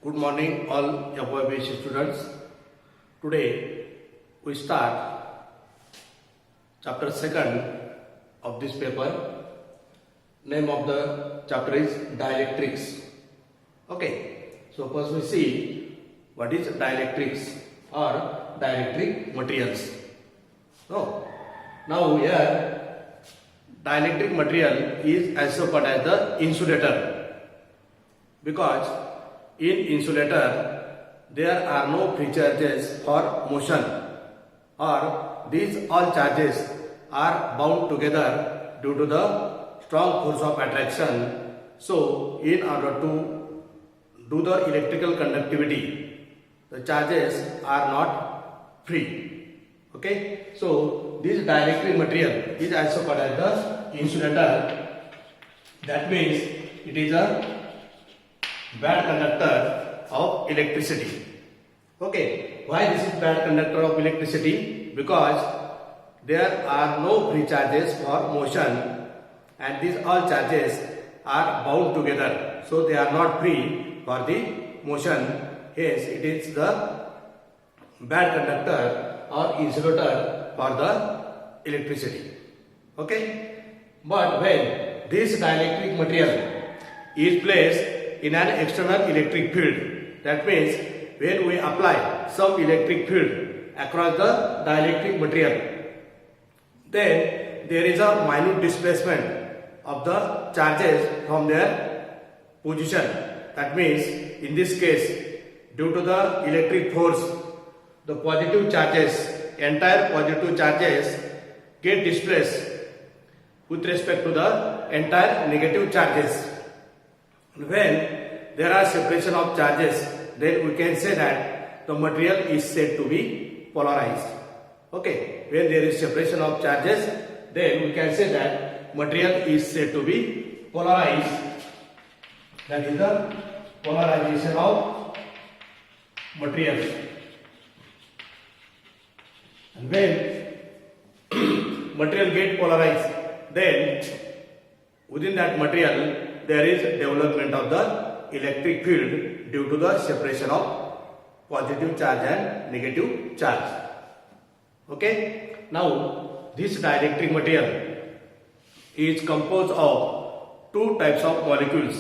Good morning, all FYBC students. Today we start chapter 2nd of this paper. Name of the chapter is dielectrics. Okay, so first we see what is dielectrics or dielectric materials. So now here dielectric material is also called as the insulator, because in insulator there are no free charges for motion, or these all charges are bound together due to the strong force of attraction. So in order to do the electrical conductivity, the charges are not free. Okay, so this dielectric material is also called as the insulator. That means it is a bad conductor of electricity. Okay, why this is bad conductor of electricity? Because there are no free charges for motion, and these all charges are bound together, so they are not free for the motion. Hence it is the bad conductor or insulator for the electricity. Okay, but when this dielectric material is placed in an external electric field, that means when we apply some electric field across the dielectric material, then there is a minute displacement of the charges from their position. That means in this case, due to the electric force, the positive charges, entire positive charges get displaced with respect to the entire negative charges. When there are separation of charges, then we can say that the material is said to be polarized. Okay, when there is separation of charges, then we can say that material is said to be polarized. That is the polarization of material. And when material get polarized, then within that material there is development of the electric field due to the separation of positive charge and negative charge. Okay, now this dielectric material is composed of two types of molecules.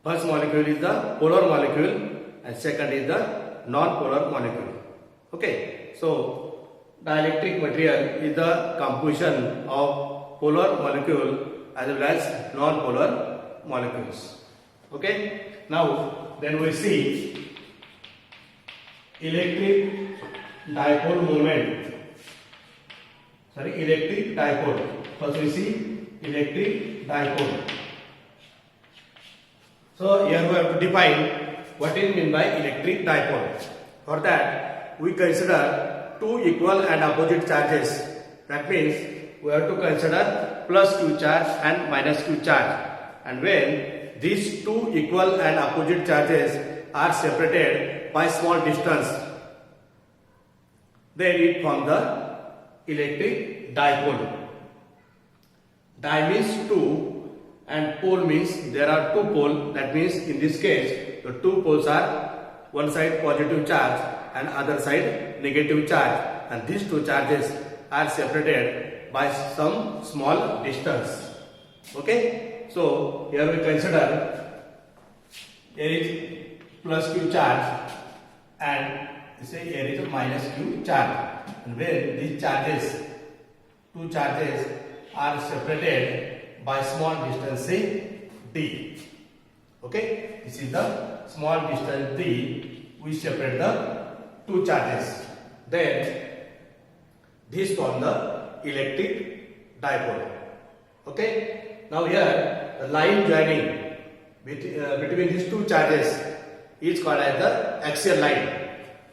First molecule is the polar molecule and second is the non-polar molecule. Okay, so dielectric material is the composition of polar molecule as well as non-polar molecules. Okay, now then we see electric dipole moment. Electric dipole. First we see electric dipole. So here we have to define what is meant by electric dipole. For that we consider two equal and opposite charges. That means we have to consider plus Q charge and minus Q charge. And when these two equal and opposite charges are separated by small distance, then it forms the electric dipole. Di means two and pole means there are two poles. That means in this case the two poles are one side positive charge and other side negative charge, and these two charges are separated by some small distance. Okay, so here we consider here is plus Q charge and say here is a minus Q charge, and when these charges, two charges are separated by small distance, say d. Okay, this is the small distance d, we separate the two charges, then this form the electric dipole. Okay, now here the line joining between these two charges is called as the axial line.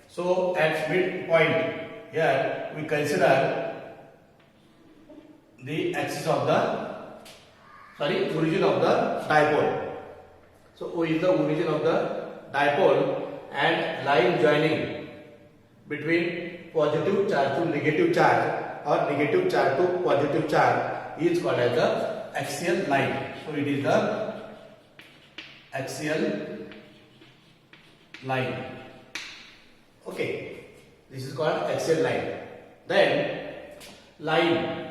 So at midpoint here we consider the axis of the origin of the dipole. So O is the origin of the dipole, and line joining between positive charge to negative charge or negative charge to positive charge is called as the axial line. So it is the axial line. Okay, this is called axial line. Then line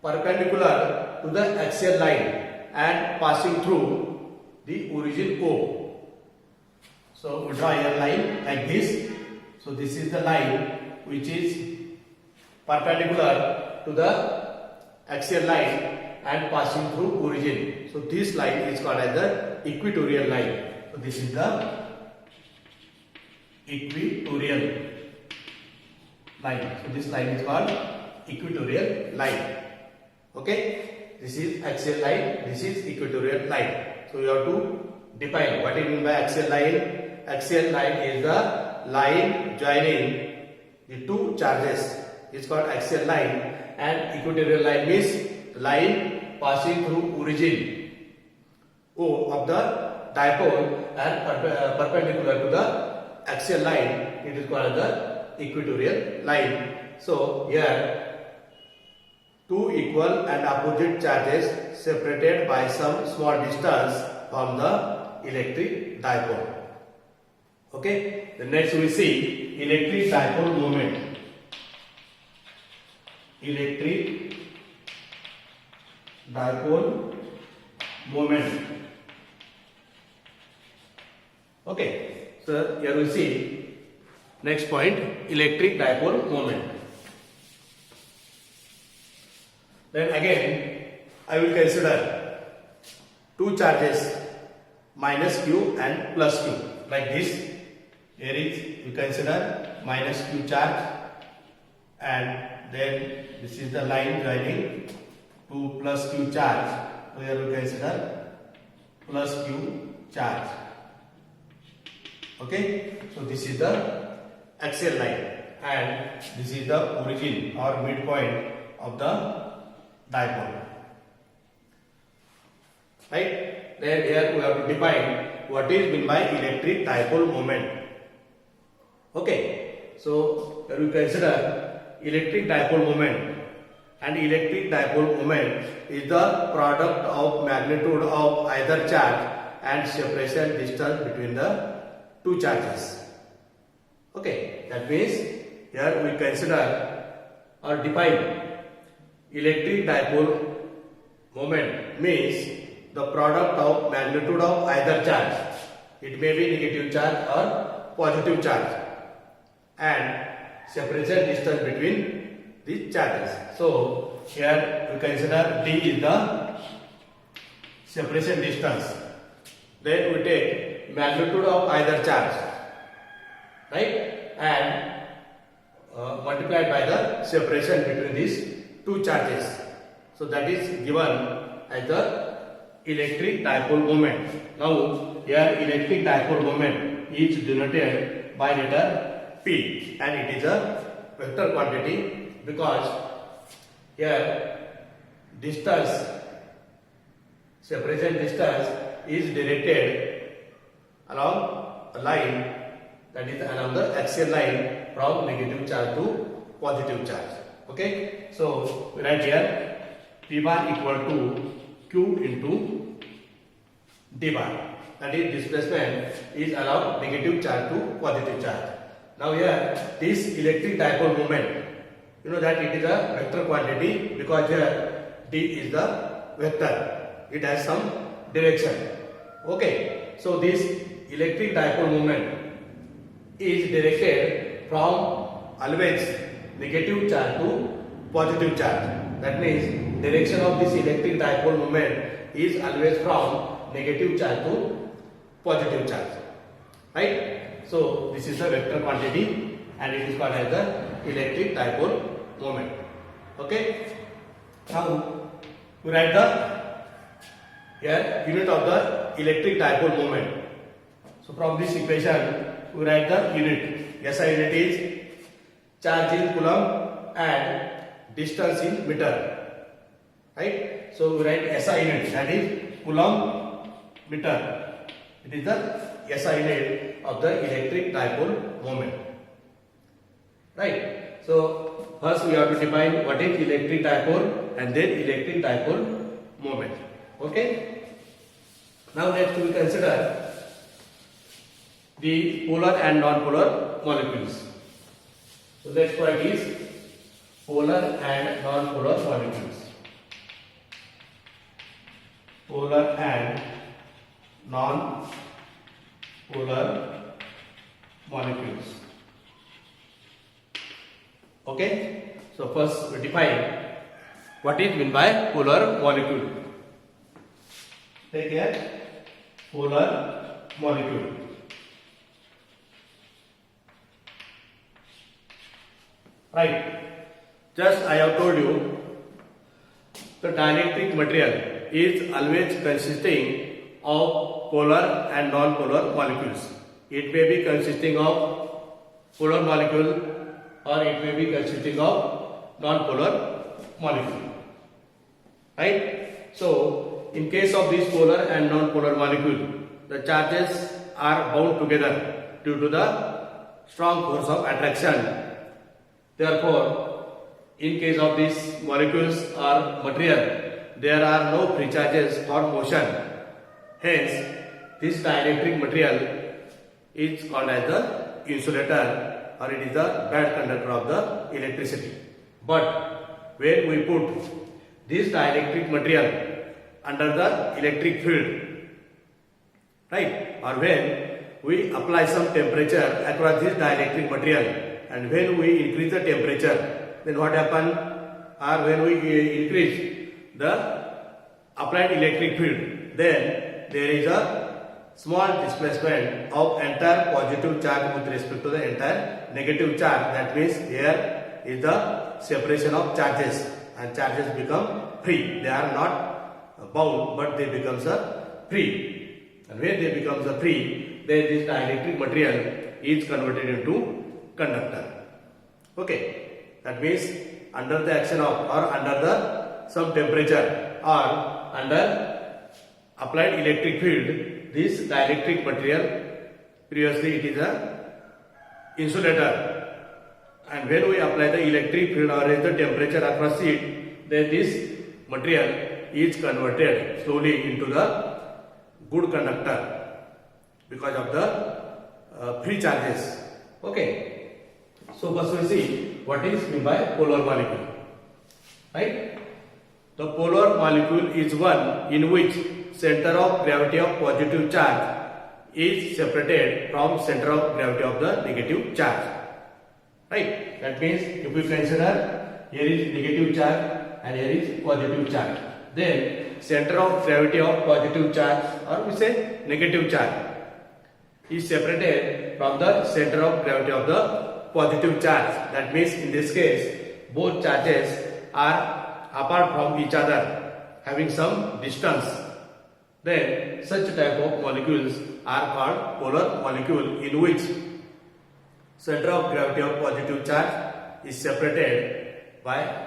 perpendicular to the axial line and passing through the origin O. So we draw a line like this. So this is the line which is perpendicular to the axial line and passing through origin. So this line is called as the equatorial line. So this is the equatorial line. So this line is called equatorial line. Okay, this is axial line, this is equatorial line. So you have to define what it means by axial line. Axial line is the line joining the two charges. It's called axial line, and equatorial line means line passing through origin O of the dipole and perpendicular to the axial line. It is called the equatorial line. So here two equal and opposite charges separated by some small distance from the electric dipole. Okay, then next we see electric dipole moment. Electric dipole moment. Okay, so here we see next point, electric dipole moment. Then again I will consider two charges minus q and plus q like this. Here is you consider minus q charge, and then this is the line joining to plus q charge. So here we consider plus q charge. Okay, so this is the axial line and this is the origin or midpoint of the dipole. Right? Then here we have to define what is meant by electric dipole moment. Okay, so here we consider electric dipole moment, and electric dipole moment is the product of magnitude of either charge and separation distance between the two charges. Okay, that means here we consider or define electric dipole moment means the product of magnitude of either charge. It may be negative charge or positive charge, and separation distance between these charges. So here we consider d is the separation distance. Then we take magnitude of either charge, right, and multiplied by the separation between these two charges. So that is given as the electric dipole moment. Now here electric dipole moment is denoted by letter P, and it is a vector quantity because here distance, separation distance is directed along a line, that is along the axial line from negative charge to positive charge. Okay, so we write here P bar equal to Q into D bar, that is displacement is along negative charge to positive charge. Now here this electric dipole moment, you know that it is a vector quantity because here D is the vector, it has some direction. Okay, so this electric dipole moment is directed from always negative charge to positive charge. That means direction of this electric dipole moment is always from negative charge to positive charge. Right? So this is the vector quantity and it is called as the electric dipole moment. Okay? Now we write the here unit of the electric dipole moment. So from this equation we write the unit. SI unit is charge in coulomb and distance in meter. Right? So we write SI unit, that is coulomb meter. It is the SI unit of the electric dipole moment. Right? So first we have to define what is electric dipole and then electric dipole moment. Okay? Now next we consider the polar and non-polar molecules. So next point is polar and non-polar molecules. Polar and non-polar molecules. Okay. So first we define what is meant by polar molecule. Take here polar molecule. Right. Just I have told you the dielectric material is always consisting of polar and non-polar molecules. It may be consisting of polar molecule or it may be consisting of non-polar molecule. Right? So, in case of this polar and non-polar molecule, the charges are bound together due to the strong force of attraction. Therefore, in case of these molecules or material, there are no free charges for motion. Hence, this dielectric material is called as the insulator, or it is the bad conductor of the electricity. But when we put this dielectric material under the electric field, right, or when we apply some temperature across this dielectric material, and when we increase the temperature, then what happen? Or when we increase the applied electric field, then there is a small displacement of entire positive charge with respect to the entire negative charge. That means here is the separation of charges, and charges become free. They are not bound, but they become free. And when they become free, then this dielectric material is converted into conductor. Okay. That means under the action of or under the some temperature or under applied electric field, this dielectric material, previously it is a insulator, and when we apply the electric field or raise the temperature across it, then this material is converted slowly into the good conductor because of the free charges. Okay. So first we see what is meant by polar molecule. Right? The polar molecule is one in which center of gravity of positive charge is separated from center of gravity of the negative charge. Right? That means if we consider here is negative charge and here is positive charge, then center of gravity of positive charge, or we say negative charge, is separated from the center of gravity of the positive charge. That means in this case both charges are apart from each other, having some distance. Then such type of molecules are called polar molecule, in which center of gravity of positive charge is separated by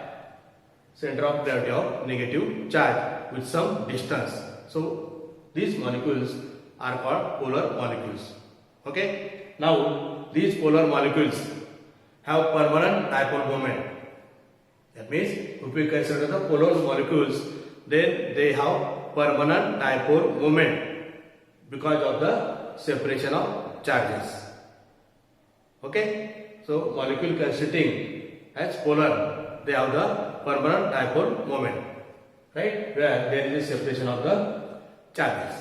center of gravity of negative charge with some distance. So these molecules are called polar molecules. Okay. Now these polar molecules have permanent dipole moment. That means if we consider the polar molecules, then they have permanent dipole moment because of the separation of charges. Okay. So molecule consisting as polar, they have the permanent dipole moment, right, where there is a separation of the charges.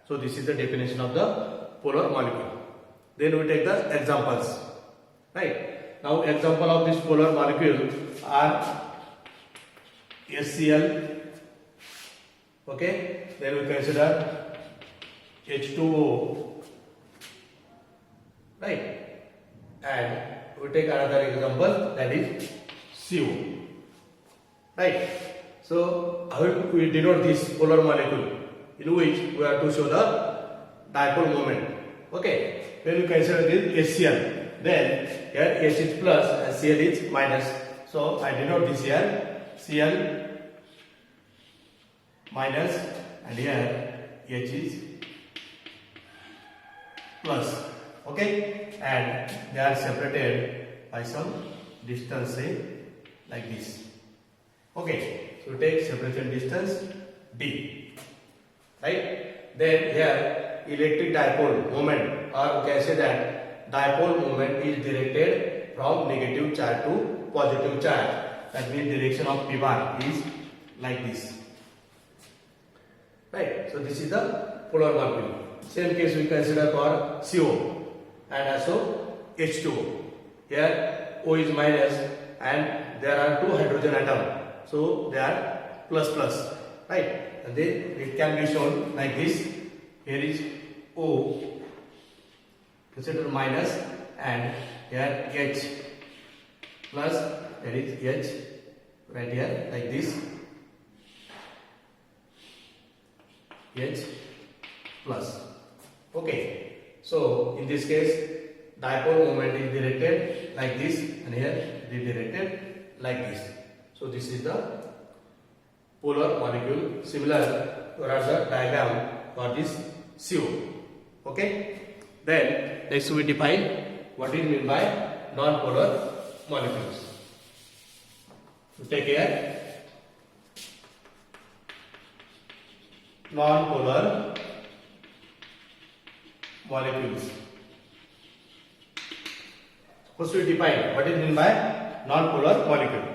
So this is the definition of the polar molecule. Then we take the examples. Right. Now example of this polar molecule are HCl. Okay. Then we consider H2O. Right. And we take another example, that is CO. Right. So how we denote this polar molecule, in which we have to show the dipole moment. Okay. When we consider this HCl, then here H is plus and Cl is minus. So I denote this here Cl minus, and here H is plus. Okay, and they are separated by some distance, say like this. Okay, so take separation distance D. Right. Then here electric dipole moment or we can say that dipole moment is directed from negative charge to positive charge. That means direction of P bar is like this. Right. So this is the polar molecule. Same case we consider for CO and also H2O. Here O is minus and there are two hydrogen atoms. So they are plus plus. Right. And then it can be shown like this. Here is O, consider minus, and here H plus, here is H right here like this, H plus. Okay, so in this case dipole moment is directed like this and here it is directed like this. So this is the polar molecule. Similar to the diagram for this CO. Okay. Then next we define what is meant by non-polar molecules. So take here non-polar molecules. First we define what is meant by non-polar molecule.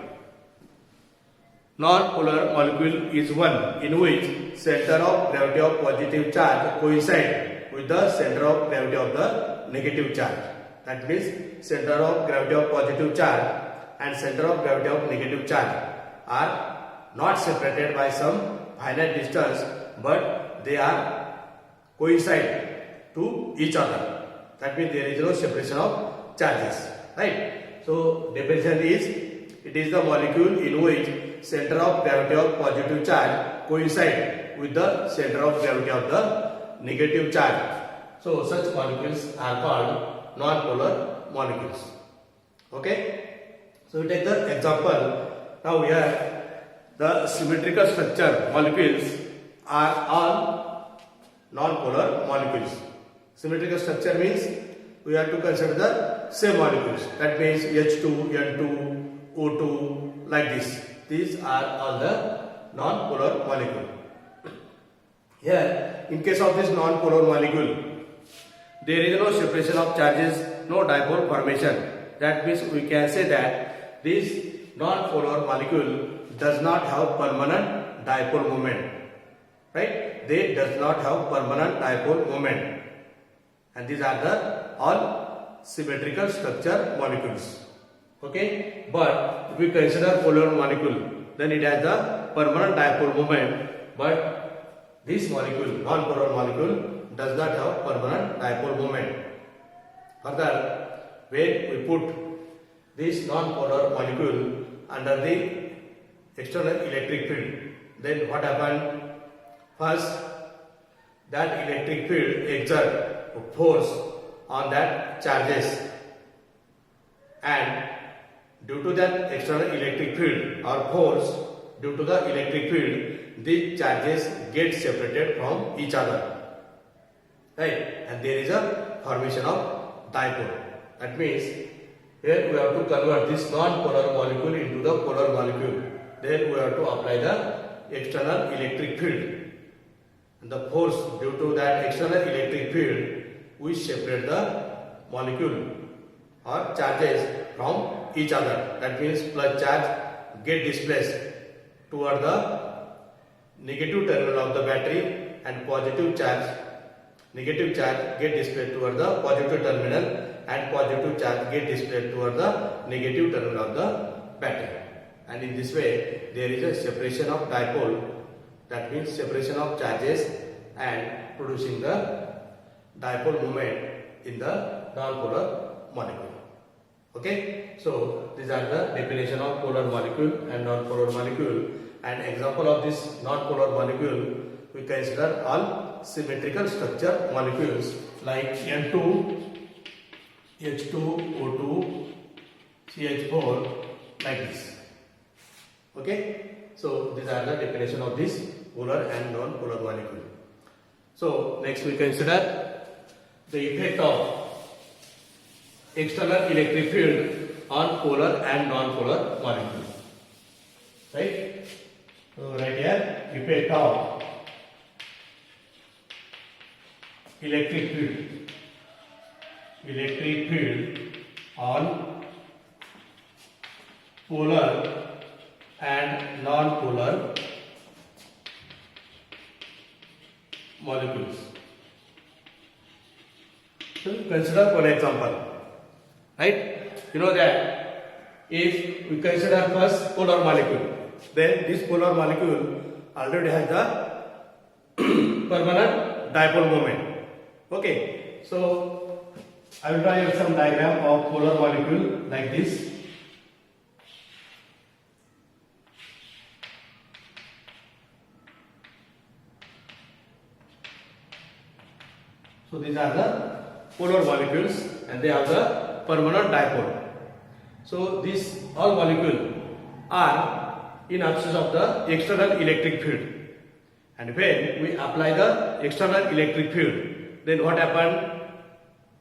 Non-polar molecule is one in which center of gravity of positive charge coincide with the center of gravity of the negative charge. That means center of gravity of positive charge and center of gravity of negative charge are not separated by some finite distance, but they are coincide to each other. That means there is no separation of charges. Right? So definition is, it is the molecule in which center of gravity of positive charge coincide with the center of gravity of the negative charge. So such molecules are called non-polar molecules. Okay. So we take the example. Now here the symmetrical structure molecules are all non-polar molecules. Symmetrical structure means we have to consider the same molecules. That means H2, N2, O2 like this. These are all the non-polar molecule. Here, in case of this non-polar molecule, there is no separation of charges, no dipole formation. That means we can say that this non-polar molecule does not have permanent dipole moment. Right? They does not have permanent dipole moment. And these are the all symmetrical structure molecules. Okay, but if we consider polar molecule, then it has the permanent dipole moment, but this molecule, non-polar molecule, does not have permanent dipole moment. Further, when we put this non-polar molecule under the external electric field, then what happened? First, that electric field exert a force on that charges, and due to that external electric field or force due to the electric field, these charges get separated from each other. Right? And there is a formation of dipole. That means here we have to convert this non-polar molecule into the polar molecule. Then we have to apply the external electric field. And the force due to that external electric field, we separate the molecule or charges from each other. That means plus charge get displaced toward the negative terminal of the battery and positive charge get displaced toward the positive terminal and positive charge get displaced toward the negative terminal of the battery. And in this way there is a separation of dipole, that means separation of charges and producing the dipole moment in the non-polar molecule. Okay, so these are the definition of polar molecule and non-polar molecule. And example of this non-polar molecule, we consider all symmetrical structure molecules like N2, H2, O2, CH4 like this. Okay, so these are the definition of this polar and non-polar molecule. So next we consider the effect of external electric field on polar and non-polar molecule. Right? So right here, effect of electric field electric field on polar and non-polar molecules. So consider one example, right? You know that if we consider first polar molecule, then this polar molecule already has the permanent dipole moment. Okay, so I will draw you some diagram of polar molecule like this. So these are the polar molecules and they have the permanent dipole. So these all molecules are in absence of the external electric field. And when we apply the external electric field, then what happened?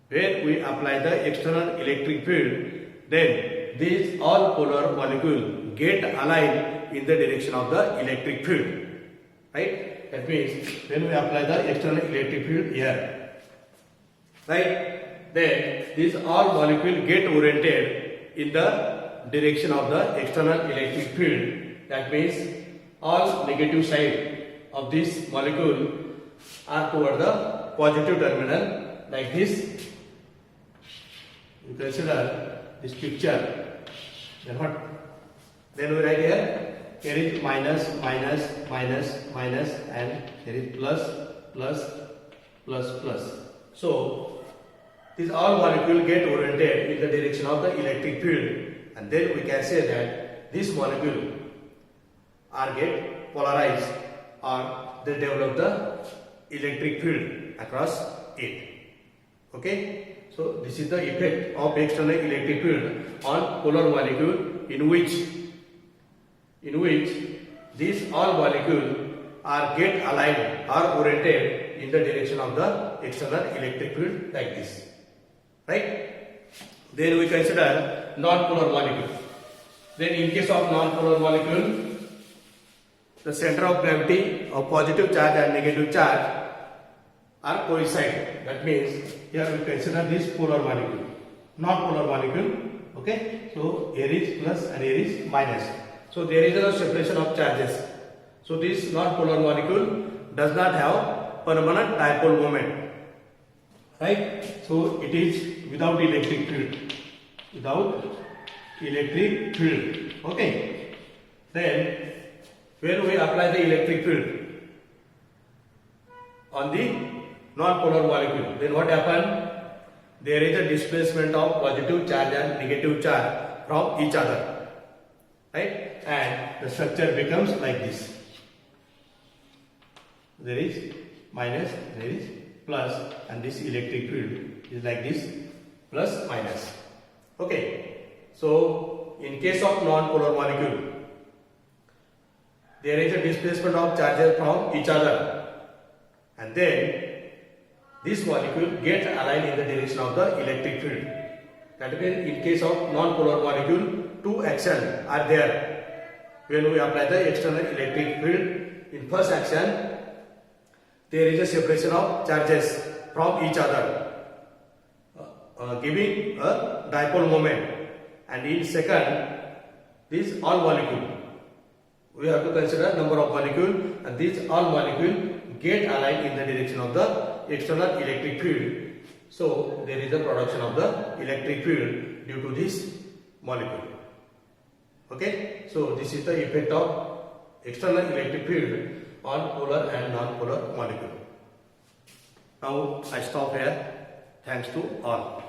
When we apply the external electric field, then these all polar molecules get aligned in the direction of the electric field. Right? That means when we apply the external electric field here, right, then these all molecules get oriented in the direction of the external electric field. That means all negative side of this molecule are toward the positive terminal like this. You consider this picture. Then what? Then we write here is minus, minus, minus, minus, and here is plus, plus, plus, plus. So these all molecules get oriented in the direction of the electric field, and then we can say that this molecule are get polarized or they develop the electric field across it. Okay, so this is the effect of external electric field on polar molecule in which these all molecules are get aligned or oriented in the direction of the external electric field like this. Right? Then we consider non-polar molecule. Then in case of non-polar molecule, the center of gravity of positive charge and negative charge are coincide. That means here we consider this polar molecule, non-polar molecule. Okay, so here is plus and here is minus. So there is a separation of charges. So this non-polar molecule does not have permanent dipole moment. Right? So it is without electric field. Without electric field. Okay. Then when we apply the electric field on the non-polar molecule, then what happens? There is a displacement of positive charge and negative charge from each other. Right? And the structure becomes like this. There is minus, there is plus, and this electric field is like this, plus minus. Okay. So in case of non-polar molecule, there is a displacement of charges from each other, and then this molecule gets aligned in the direction of the electric field. That means in case of non-polar molecule, two actions are there. When we apply the external electric field, in first action, there is a separation of charges from each other, giving a dipole moment. And in second, these all molecules, we have to consider number of molecules, and these all molecules get aligned in the direction of the external electric field. So there is a production of the electric field due to this molecule. Okay, so this is the effect of external electric field on polar and non-polar molecule. Now I stop here. Thanks to all.